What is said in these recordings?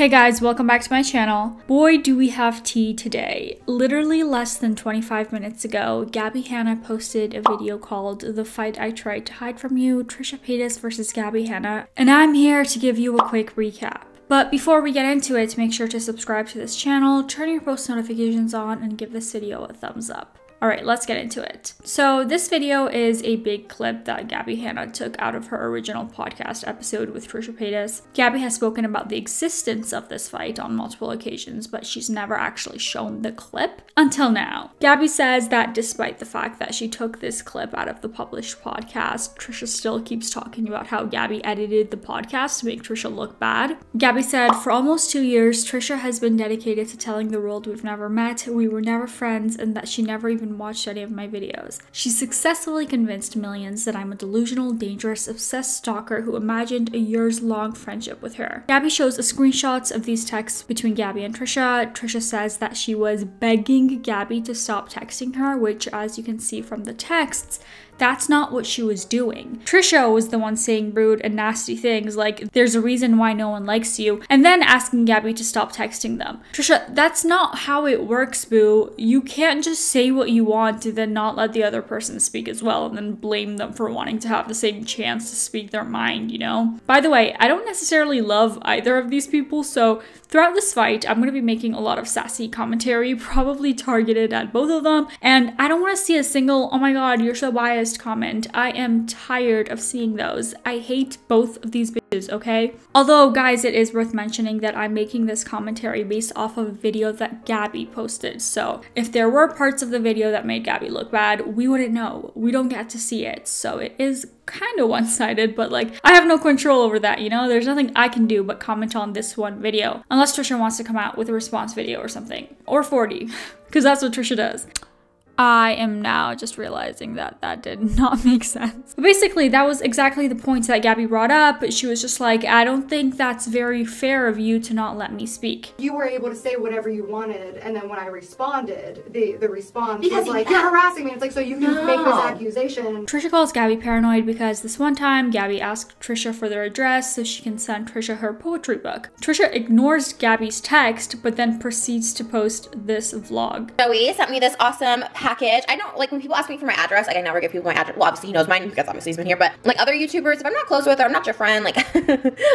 Hey guys, welcome back to my channel. Boy, do we have tea today. Literally less than 25 minutes ago, Gabbie Hanna posted a video called The Fight I Tried to Hide From You, Trisha Paytas versus Gabbie Hanna, and I'm here to give you a quick recap. But before we get into it, make sure to subscribe to this channel, turn your post notifications on, and give this video a thumbs up. Alright, let's get into it. So this video is a big clip that Gabbie Hanna took out of her original podcast episode with Trisha Paytas. Gabbie has spoken about the existence of this fight on multiple occasions, but she's never actually shown the clip until now. Gabbie says that despite the fact that she took this clip out of the published podcast, Trisha still keeps talking about how Gabbie edited the podcast to make Trisha look bad. Gabbie said, for almost 2 years, Trisha has been dedicated to telling the world we've never met, we were never friends, and that she never even watched any of my videos. She successfully convinced millions that I'm a delusional, dangerous, obsessed stalker who imagined a years-long friendship with her. Gabbie shows screenshots of these texts between Gabbie and Trisha. Trisha says that she was begging Gabbie to stop texting her, which, as you can see from the texts, that's not what she was doing. Trisha was the one saying rude and nasty things like, there's a reason why no one likes you, and then asking Gabbie to stop texting them. Trisha, that's not how it works, boo. You can't just say what you want and then not let the other person speak as well and then blame them for wanting to have the same chance to speak their mind, you know? By the way, I don't necessarily love either of these people, so throughout this fight, I'm going to be making a lot of sassy commentary, probably targeted at both of them, and I don't want to see a single, oh my god, you're so biased comment. I am tired of seeing those. I hate both of these bitches, okay? Although, guys, it is worth mentioning that I'm making this commentary based off of a video that Gabbie posted, so if there were parts of the video that made Gabbie look bad, we wouldn't know. We don't get to see it, so it is kind of one-sided, but like, I have no control over that, you know? There's nothing I can do but comment on this one video, unless Trisha wants to come out with a response video or something. Or 40, because that's what Trisha does. I am now just realizing that that did not make sense. But basically, that was exactly the point that Gabbie brought up. She was just like, I don't think that's very fair of you to not let me speak. You were able to say whatever you wanted, and then when I responded, the response was like, you're harassing me. It's like, so you can make this accusation. Trisha calls Gabbie paranoid because this one time, Gabbie asked Trisha for their address so she can send Trisha her poetry book. Trisha ignores Gabbie's text, but then proceeds to post this vlog. Joey sent me this awesome package. I don't like when people ask me for my address, like I never give people my address. Well, obviously he knows mine because obviously he's been here, but like other YouTubers, if I'm not close with or I'm not your friend, like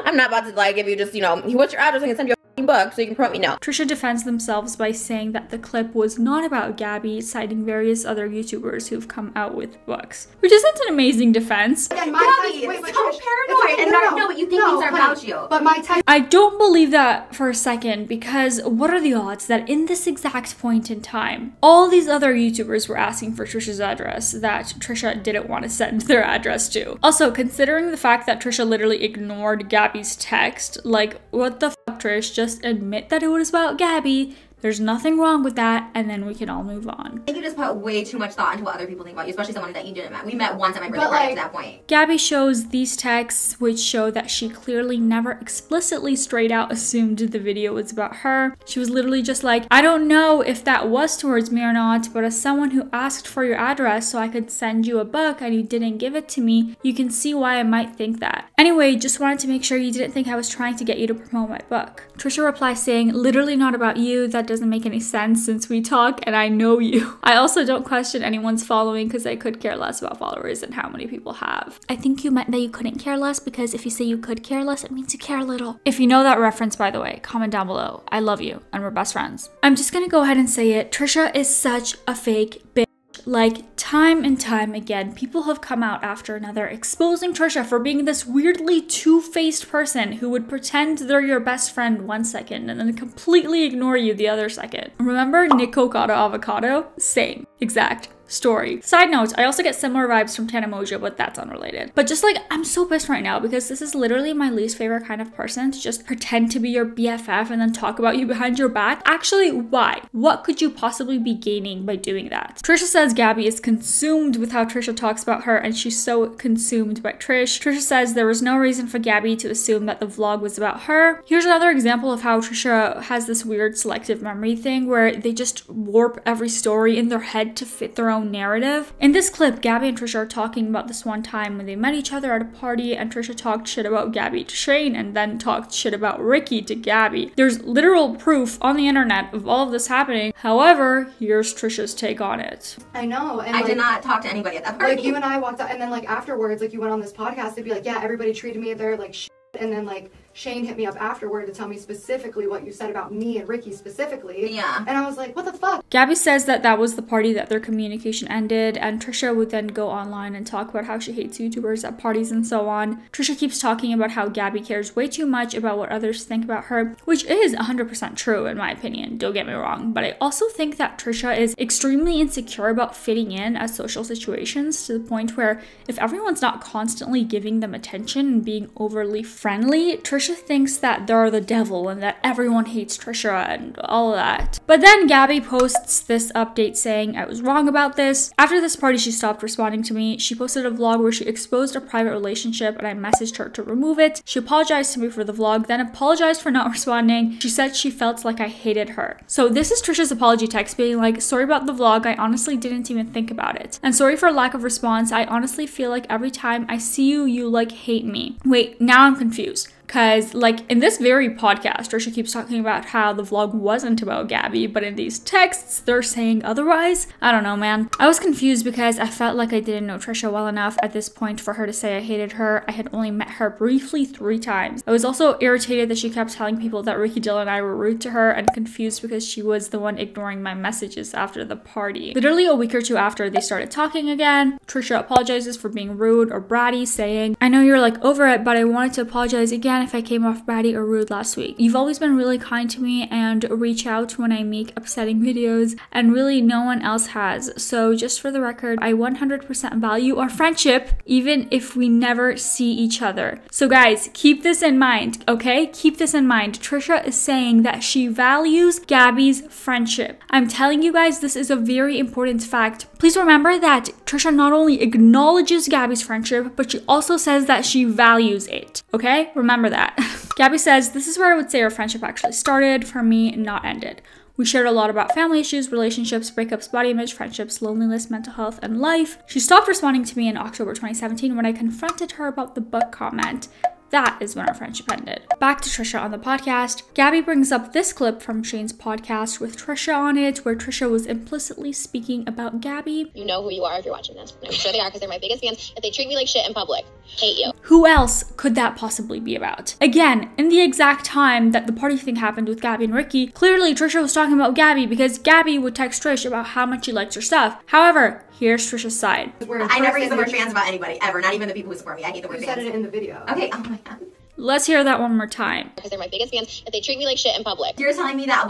I'm not about to like give you just, you know, what's your address? I can send you a book so you can promote me. No. Trisha defends themselves by saying that the clip was not about Gabbie, citing various other YouTubers who've come out with books, which isn't an amazing defense. Gabbie, it's so paranoid, and no, but you think things are about you. But my text. I don't believe that for a second, because what are the odds that in this exact point in time, all these other YouTubers were asking for Trisha's address that Trisha didn't want to send their address to? Also, considering the fact that Trisha literally ignored Gabbie's text, like, what the fuck, Trish? Just admit that it was about Gabbie. There's nothing wrong with that, and then we can all move on. I think you just put way too much thought into what other people think about you, especially someone that you didn't met. We met once at my birthday party at that point. Gabbie shows these texts, which show that she clearly never explicitly straight out assumed the video was about her. She was literally just like, I don't know if that was towards me or not, but as someone who asked for your address so I could send you a book and you didn't give it to me, you can see why I might think that. Anyway, just wanted to make sure you didn't think I was trying to get you to promote my book. Trisha replies saying, literally not about you, that doesn't make any sense since we talk and I know you. I also don't question anyone's following because I could care less about followers and how many people have. I think you meant that you couldn't care less, because if you say you could care less, it means you care little. If you know that reference, by the way, comment down below. I love you and we're best friends. I'm just gonna go ahead and say it. Trisha is such a fake bitch. Like, time and time again, people have come out after another exposing Trisha for being this weirdly two-faced person who would pretend they're your best friend one second and then completely ignore you the other second. Remember Nick Cocada Avocado? Same exact story. Side note, I also get similar vibes from Tana Mojo, but that's unrelated. But just like, I'm so pissed right now because this is literally my least favorite kind of person, to just pretend to be your BFF and then talk about you behind your back. Actually, why? What could you possibly be gaining by doing that? Trisha says Gabbie is consumed with how Trisha talks about her and she's so consumed by Trish. Trisha says there was no reason for Gabbie to assume that the vlog was about her. Here's another example of how Trisha has this weird selective memory thing where they just warp every story in their head to fit their own own narrative. In this clip, Gabbie and Trisha are talking about this one time when they met each other at a party and Trisha talked shit about Gabbie to Shane and then talked shit about Ricky to Gabbie. There's literal proof on the internet of all of this happening. However, here's Trisha's take on it. I know. And I did not talk to anybody at that party. Like, you and I walked out, and then like afterwards, like you went on this podcast to be like, yeah, everybody treated me there like shit. And then like Shane hit me up afterward to tell me specifically what you said about me and Ricky specifically. Yeah. And I was like, what the fuck? Gabbie says that that was the party that their communication ended, and Trisha would then go online and talk about how she hates YouTubers at parties and so on. Trisha keeps talking about how Gabbie cares way too much about what others think about her, which is 100% true in my opinion, don't get me wrong, but I also think that Trisha is extremely insecure about fitting in at social situations to the point where if everyone's not constantly giving them attention and being overly friendly, Trisha thinks that they're the devil and that everyone hates Trisha and all of that. But then Gabbie posts this update saying, I was wrong about this. After this party, she stopped responding to me. She posted a vlog where she exposed a private relationship and I messaged her to remove it. She apologized to me for the vlog, then apologized for not responding. She said she felt like I hated her. So this is Trisha's apology text being like, sorry about the vlog, I honestly didn't even think about it. And sorry for lack of response, I honestly feel like every time I see you, you like hate me. Wait, now I'm confused. Because, like, in this very podcast, Trisha keeps talking about how the vlog wasn't about Gabbie, but in these texts, they're saying otherwise. I don't know, man. I was confused because I felt like I didn't know Trisha well enough at this point for her to say I hated her. I had only met her briefly 3 times. I was also irritated that she kept telling people that Ricky, Dill, and I were rude to her, and confused because she was the one ignoring my messages after the party. Literally a week or 2 after they started talking again, Trisha apologizes for being rude or bratty, saying, I know you're like over it, but I wanted to apologize again if I came off bratty or rude last week. You've always been really kind to me and reach out when I make upsetting videos, and really no one else has. So just for the record, I 100% value our friendship even if we never see each other. So guys, keep this in mind, okay? Keep this in mind. Trisha is saying that she values Gabbie's friendship. I'm telling you guys, this is a very important fact. Please remember that Trisha not only acknowledges Gabbie's friendship, but she also says that she values it, okay? Remember that. Gabbie says, this is where I would say our friendship actually started, for me, not ended. We shared a lot about family issues, relationships, breakups, body image, friendships, loneliness, mental health, and life. She stopped responding to me in October 2017 when I confronted her about the book comment. That is when our friendship ended. Back to Trisha on the podcast. Gabbie brings up this clip from Shane's podcast with Trisha on it, where Trisha was implicitly speaking about Gabbie. You know who you are if you're watching this. I'm sure they are because they're my biggest fans. If they treat me like shit in public, hate you. Who else could that possibly be about? Again, in the exact time that the party thing happened with Gabbie and Ricky, clearly Trisha was talking about Gabbie because Gabbie would text Trish about how much she likes her stuff. However, here's Trisha's side. I never use the word fans about anybody, ever. Not even the people who support me. I hate the word fans. You said it in the video. Okay, oh my god. Let's hear that one more time. Because they're my biggest fans. If they treat me like shit in public. You're telling me that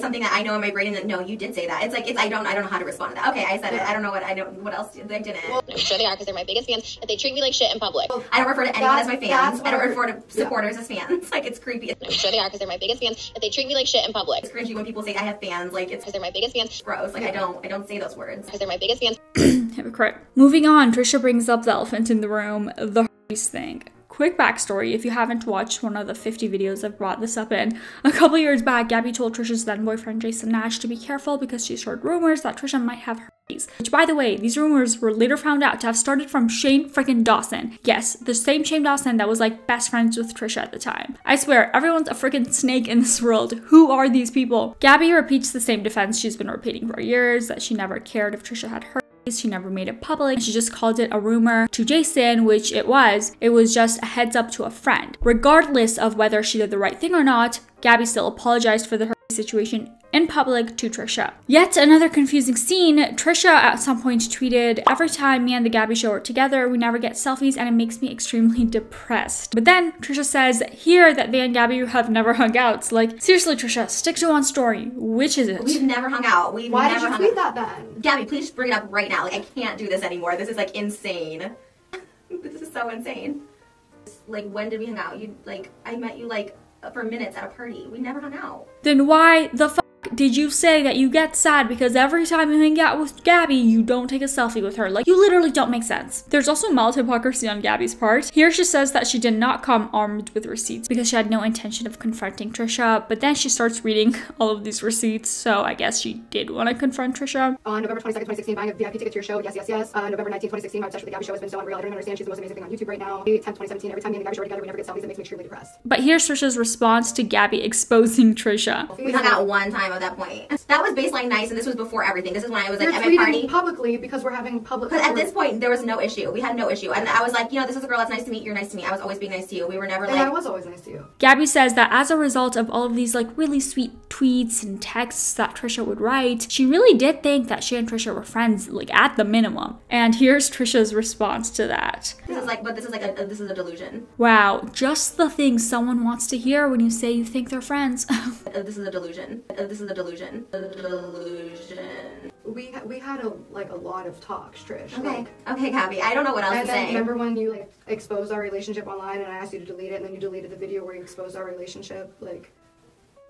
something that I know in my brain, and that no, you did say that. I don't know how to respond to that. Okay, I said it. I don't know what else I didn't. Well, I'm sure they are because they're my biggest fans. If they treat me like shit in public. I don't refer to anyone as my fans. I don't refer to supporters as fans. Like, it's creepy. I'm sure they are because they're my biggest fans. If they treat me like shit in public. It's cringy when people say I have fans. Like, it's because they're my biggest fans. Gross. Like, I don't say those words because they're my biggest fans. Hypocrite. Moving on, Trisha brings up the elephant in the room, the Hardy's thing. Quick backstory, if you haven't watched one of the 50 videos I've brought this up in, a couple years back, Gabbie told Trisha's then boyfriend Jason Nash to be careful because she's heard rumors that Trisha might have herpes. Which, by the way, these rumors were later found out to have started from Shane freaking Dawson. Yes, the same Shane Dawson that was like best friends with Trisha at the time. I swear, everyone's a freaking snake in this world. Who are these people? Gabbie repeats the same defense she's been repeating for years, that she never cared if Trisha had herpes. She never made it public. She just called it a rumor to Jason, which it was. It was just a heads up to a friend. Regardless of whether she did the right thing or not, Gabbie still apologized for the herpes situation in public to Trisha. Yet another confusing scene, Trisha at some point tweeted, every time me and the Gabbie show are together, we never get selfies and it makes me extremely depressed. But then Trisha says here that they and Gabbie have never hung out. So like, seriously Trisha, stick to one story. Which is it? We've never hung out. Why did you tweet that then? Gabbie, please bring it up right now. Like, I can't do this anymore. This is like insane. This is so insane. Like, when did we hang out? I met you like for minutes at a party. We never hung out. Then why the fuck did you say that you get sad because every time you hang out with Gabbie, you don't take a selfie with her? Like, you literally don't make sense. There's also mild hypocrisy on Gabbie's part. Here she says that she did not come armed with receipts because she had no intention of confronting Trisha, but then she starts reading all of these receipts, so I guess she did want to confront Trisha. On November 22nd, 2016, buying a VIP ticket to your show, yes, yes, yes. November 19th, 2016, my obsession with the Gabbie show has been so unreal. I don't even understand. She's the most amazing thing on YouTube right now. 10th, 2017, every time me and the Gabbie show are together, we never get selfies. It makes me extremely depressed. But here's Trisha's response to Gabbie exposing Trisha. We hung out one time at that point. That was baseline nice, and this was before everything. This is when I was like You're at my party. publicly because we're having public. Because at this point, there was no issue. We had no issue. And I was like, you know, this is a girl that's nice to meet. You're nice to me. I was always being nice to you. We were never like... And I was always nice to you. Gabbie says that as a result of all of these like really sweet tweets and texts that Trisha would write, she really did think that she and Trisha were friends, like at the minimum. And here's Trisha's response to that. This is like, but this is like this is a delusion. Wow, just the thing someone wants to hear when you say you think they're friends. This is a delusion. This is a delusion. Delusion. We had a lot of talks, Trish. Okay. Okay, Gabbie. I don't know what else to say. Remember when you like exposed our relationship online and I asked you to delete it and then you deleted the video where you exposed our relationship? Like,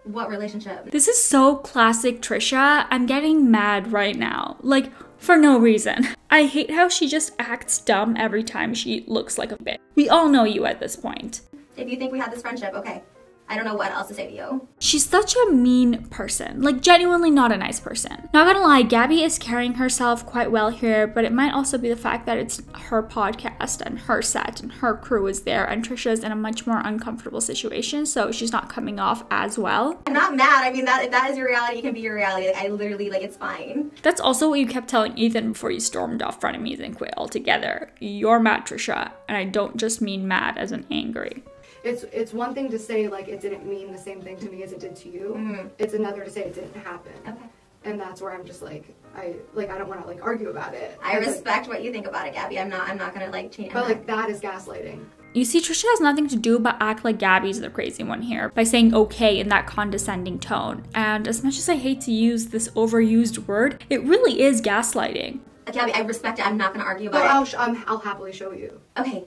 what relationship? This is so classic Trisha. I'm getting mad right now. Like, for no reason. I hate how she just acts dumb every time she looks like a bitch. We all know you at this point. If you think we had this friendship, okay. I don't know what else to say to you. She's such a mean person, like genuinely not a nice person. Not gonna lie, Gabbie is carrying herself quite well here, but it might also be the fact that it's her podcast and her set and her crew is there and Trisha's in a much more uncomfortable situation, so she's not coming off as well. I'm not mad. I mean, if that is your reality, it can be your reality. Like, I literally, like, it's fine. That's also what you kept telling Ethan before you stormed off Frenemies and quit altogether. You're mad, Trisha, and I don't just mean mad as in angry. it's one thing to say like it didn't mean the same thing to me as it did to you. Mm-hmm. It's another to say it didn't happen. Okay. And that's where I'm just like I don't want to like argue about it. I respect what you think about it, Gabbie. I'm not gonna like change. But like that is gaslighting. You see, Trisha has nothing to do but act like Gabbie's the crazy one here by saying okay in that condescending tone. And as much as I hate to use this overused word, it really is gaslighting. Gabbie, I respect it. I'm not gonna argue about it. I'll happily show you. Okay.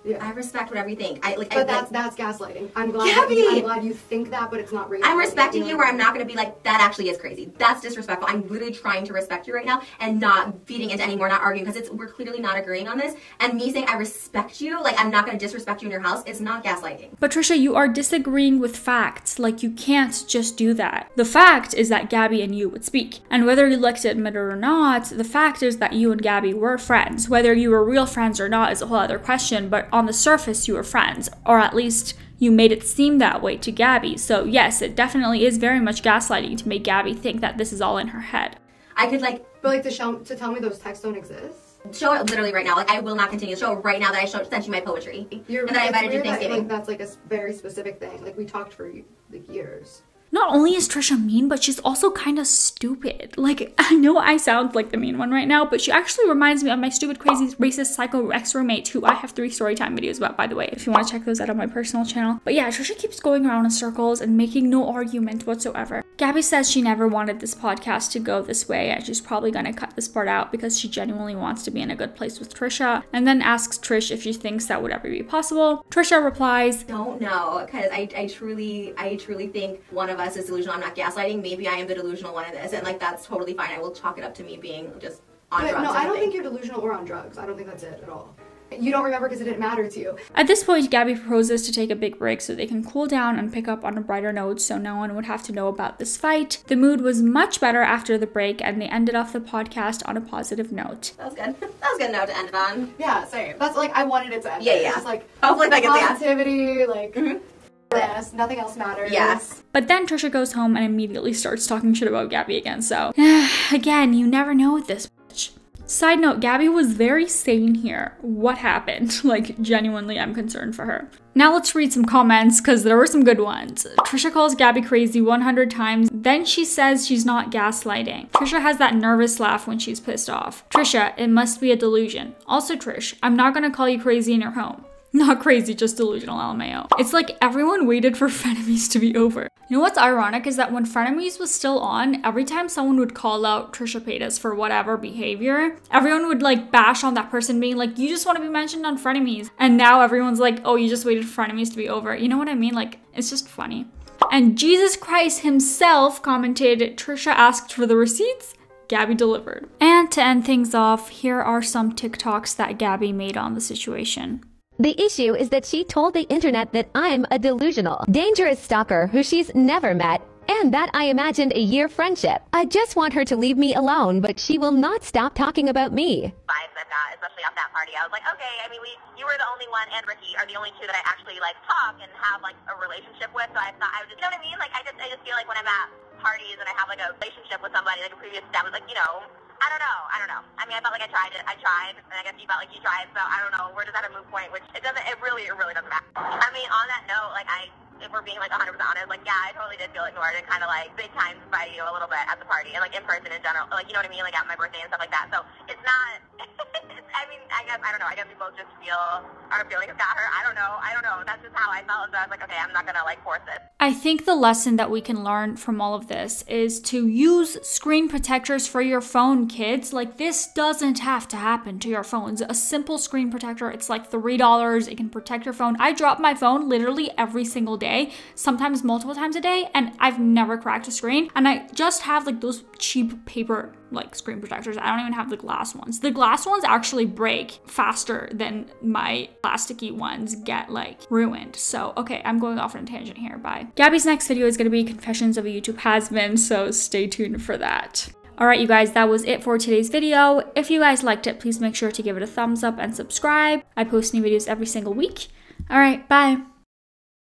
Yeah. I respect whatever you think. That's gaslighting. I'm glad you think that, but it's not real. I'm respecting you where I'm not going to be like, that actually is crazy. That's disrespectful. I'm literally trying to respect you right now and not feeding into anymore, not arguing, because we're clearly not agreeing on this. And me saying I respect you, like I'm not going to disrespect you in your house, it's not gaslighting. But Trisha, you are disagreeing with facts. Like you can't just do that. The fact is that Gabbie and you would speak. And whether you like to admit it or not, the fact is that you and Gabbie were friends. Whether you were real friends or not is a whole other question, but on the surface you were friends, or at least you made it seem that way to Gabbie. So yes, it definitely is very much gaslighting to make Gabbie think that this is all in her head. I could like, but like to tell me those texts don't exist. Show it literally right now. Like I will not continue to show it right now that I sent you my poetry and that I invited you to Thanksgiving. That's like a very specific thing. Like we talked for like years. Not only is Trisha mean, but she's also kind of stupid. Like, I know I sound like the mean one right now, but she actually reminds me of my stupid, crazy, racist, psycho ex-roommate, who I have 3 storytime videos about, by the way, if you want to check those out on my personal channel. But yeah, Trisha keeps going around in circles and making no argument whatsoever. Gabbie says she never wanted this podcast to go this way, and she's probably gonna cut this part out because she genuinely wants to be in a good place with Trisha, and then asks Trish if she thinks that would ever be possible. Trisha replies, "Don't know, because I truly think one of us is delusional. I'm not gaslighting. Maybe I am the delusional one in this, and like that's totally fine. I will chalk it up to me being just on drugs." No, I don't think you're delusional or on drugs. I don't think that's it at all. You don't remember because it didn't matter to you. At this point, Gabbie proposes to take a big break so they can cool down and pick up on a brighter note so no one would have to know about this fight. The mood was much better after the break and they ended off the podcast on a positive note. That was good. That was a good note to end it on. Yeah, same. That's like, I wanted it to end. Yeah. It's just like, hopefully that gets positivity, like, yes, nothing else matters. Yes. But then Trisha goes home and immediately starts talking shit about Gabbie again, so again, you never know with this bitch. Side note, Gabbie was very sane here. What happened? Like, genuinely, I'm concerned for her. Now let's read some comments, because there were some good ones. Trisha calls Gabbie crazy 100 times. Then she says she's not gaslighting. Trisha has that nervous laugh when she's pissed off. Trisha, it must be a delusion. Also, Trish, I'm not gonna call you crazy in your home. Not crazy, just delusional, LMAO. It's like everyone waited for Frenemies to be over. You know what's ironic is that when Frenemies was still on, every time someone would call out Trisha Paytas for whatever behavior, everyone would like bash on that person being like, you just want to be mentioned on Frenemies. And now everyone's like, oh, you just waited for Frenemies to be over. You know what I mean? Like, it's just funny. And Jesus Christ himself commented, Trisha asked for the receipts, Gabbie delivered. And to end things off, here are some TikToks that Gabbie made on the situation. The issue is that she told the internet that I'm a delusional, dangerous stalker who she's never met, and that I imagined a year friendship. I just want her to leave me alone, but she will not stop talking about me. Vibes I got, especially off that party. I was like, okay, I mean, you were the only one, and Ricky are the only two that I actually like talk and have like a relationship with. So I thought I would just, you know what I mean? Like I just feel like when I'm at parties and I have like a relationship with somebody, like a previous step was like, you know, I don't know. I mean, I felt like I tried, and I guess you felt like you tried, so I don't know. We're just at a moot point, which it really doesn't matter. I mean, on that note, like if we're being like 100% honest, like yeah, I totally did feel ignored and kind of like big times by you a little bit at the party and like in person in general, like you know what I mean, like at my birthday and stuff like that. So it's not. I mean, I don't know. I guess we both just feel our feelings got her. I don't know. That's just how I felt. So I was like, okay, I'm not gonna like force it. I think the lesson that we can learn from all of this is to use screen protectors for your phone, kids. Like this doesn't have to happen to your phones. A simple screen protector, it's like $3. It can protect your phone. I drop my phone literally every single day, sometimes multiple times a day, and I've never cracked a screen. And I just have like those cheap paper like screen protectors. I don't even have the glass ones. The glass ones actually break faster than my plasticky ones get like ruined. So, okay, I'm going off on a tangent here. Bye. Gabbie's next video is going to be Confessions of a YouTube Has-Been, so stay tuned for that. Alright, you guys, that was it for today's video. If you guys liked it, please make sure to give it a thumbs up and subscribe. I post new videos every single week. Alright, bye.